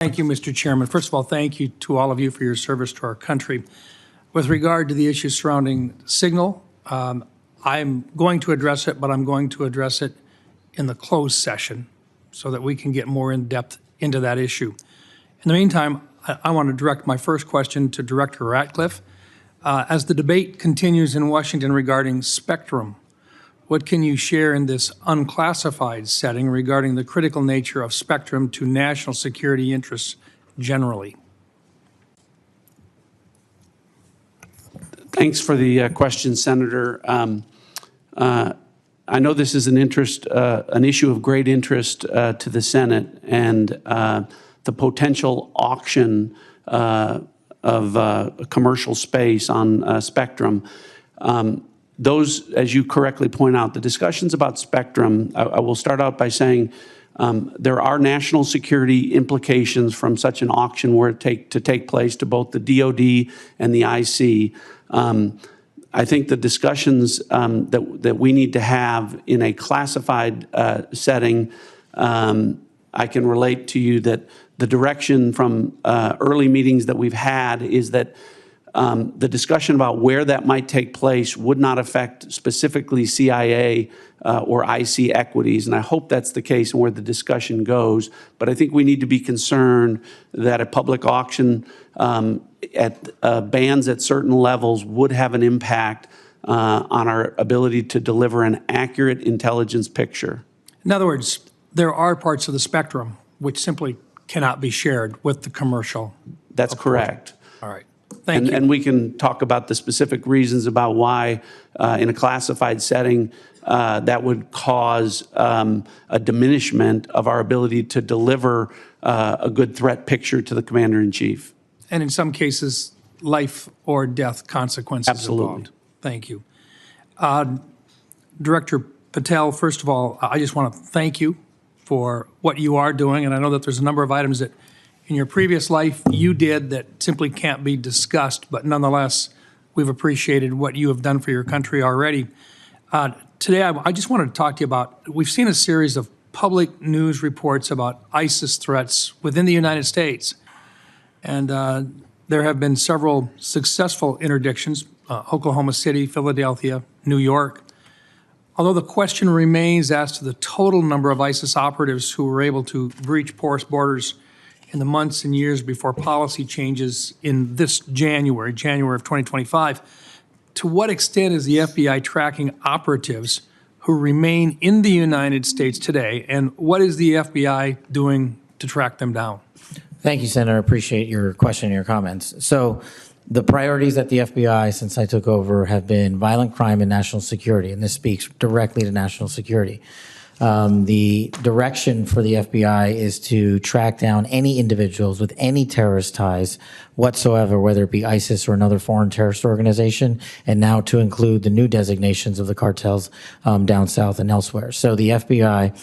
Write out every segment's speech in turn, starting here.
Thank you, Mr. Chairman. First of all, thank you to all of you for your service to our country. With regard to the issue surrounding signal, I'm going to address it, but I'm going to address it in the closed session so that we can get more in depth into that issue. In the meantime, I want to direct my first question to Director Ratcliffe. As the debate continues in Washington regarding spectrum, what can you share in this unclassified setting regarding the critical nature of spectrum to national security interests generally? Thanks for the question, Senator. I know this is an issue of great interest to the Senate, and the potential auction of commercial space on spectrum. Those, as you correctly point out, the discussions about spectrum, I will start out by saying there are national security implications from such an auction were to take place to both the DoD and the IC. I think the discussions that we need to have in a classified setting, I can relate to you that the direction from early meetings that we've had is that the discussion about where that might take place would not affect specifically CIA or IC equities, and I hope that's the case and where the discussion goes. But I think we need to be concerned that a public auction at bands at certain levels would have an impact on our ability to deliver an accurate intelligence picture. In other words, there are parts of the spectrum which simply cannot be shared with the commercial. That's correct. All right. Thank you. And we can talk about the specific reasons about why in a classified setting that would cause a diminishment of our ability to deliver a good threat picture to the Commander-in-Chief. And in some cases, life or death consequences Absolutely. Involved. Thank you. Director Patel, first of all, I just want to thank you for what you are doing, and I know that there's a number of items that in your previous life you did that simply can't be discussed, but nonetheless, we've appreciated what you have done for your country already. Today, I just wanted to talk to you about, we've seen a series of public news reports about ISIS threats within the United States. And there have been several successful interdictions, Oklahoma City, Philadelphia, New York. Although the question remains as to the total number of ISIS operatives who were able to breach porous borders in the months and years before policy changes in this January of 2025, to what extent is the FBI tracking operatives who remain in the United States today, and what is the FBI doing to track them down? Thank you, Senator. I appreciate your question and your comments. So the priorities at the FBI since I took over have been violent crime and national security, and this speaks directly to national security. The direction for the FBI is to track down any individuals with any terrorist ties whatsoever, whether it be ISIS or another foreign terrorist organization, and now to include the new designations of the cartels down south and elsewhere. So the FBI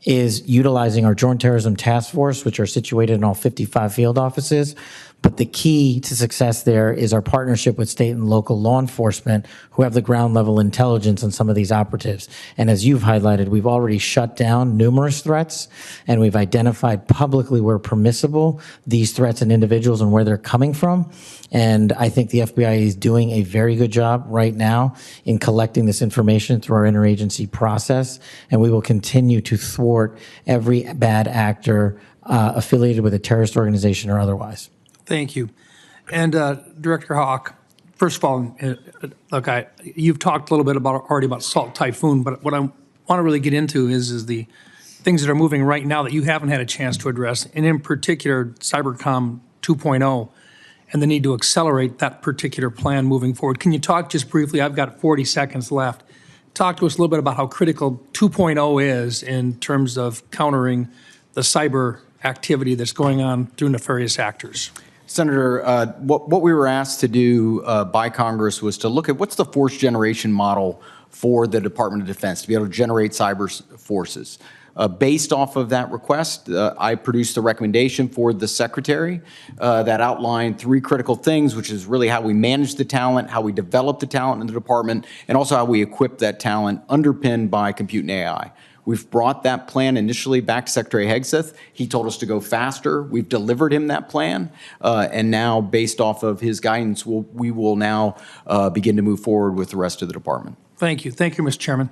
is utilizing our Joint Terrorism Task Force, which are situated in all 55 field offices. But the key to success there is our partnership with state and local law enforcement who have the ground level intelligence on some of these operatives. And as you've highlighted, we've already shut down numerous threats, and we've identified publicly where permissible these threats and individuals and where they're coming from. And I think the FBI is doing a very good job right now in collecting this information through our interagency process. And we will continue to thwart every bad actor affiliated with a terrorist organization or otherwise. Thank you. And Director Haugh, first of all, look, you've talked a little bit already about Salt Typhoon, but what I want to really get into is the things that are moving right now that you haven't had a chance to address, and in particular, Cybercom 2.0 and the need to accelerate that particular plan moving forward. Can you talk just briefly, I've got 40 seconds left, talk to us a little bit about how critical 2.0 is in terms of countering the cyber activity that's going on through nefarious actors. Senator, what we were asked to do by Congress was to look at what's the force generation model for the Department of Defense to be able to generate cyber forces. Based off of that request, I produced a recommendation for the Secretary that outlined 3 critical things, which is really how we manage the talent, how we develop the talent in the department, and also how we equip that talent underpinned by compute and AI. We've brought that plan initially back to Secretary Hegseth. He told us to go faster. We've delivered him that plan. And now, based off of his guidance, we will now begin to move forward with the rest of the department. Thank you. Thank you, Mr. Chairman.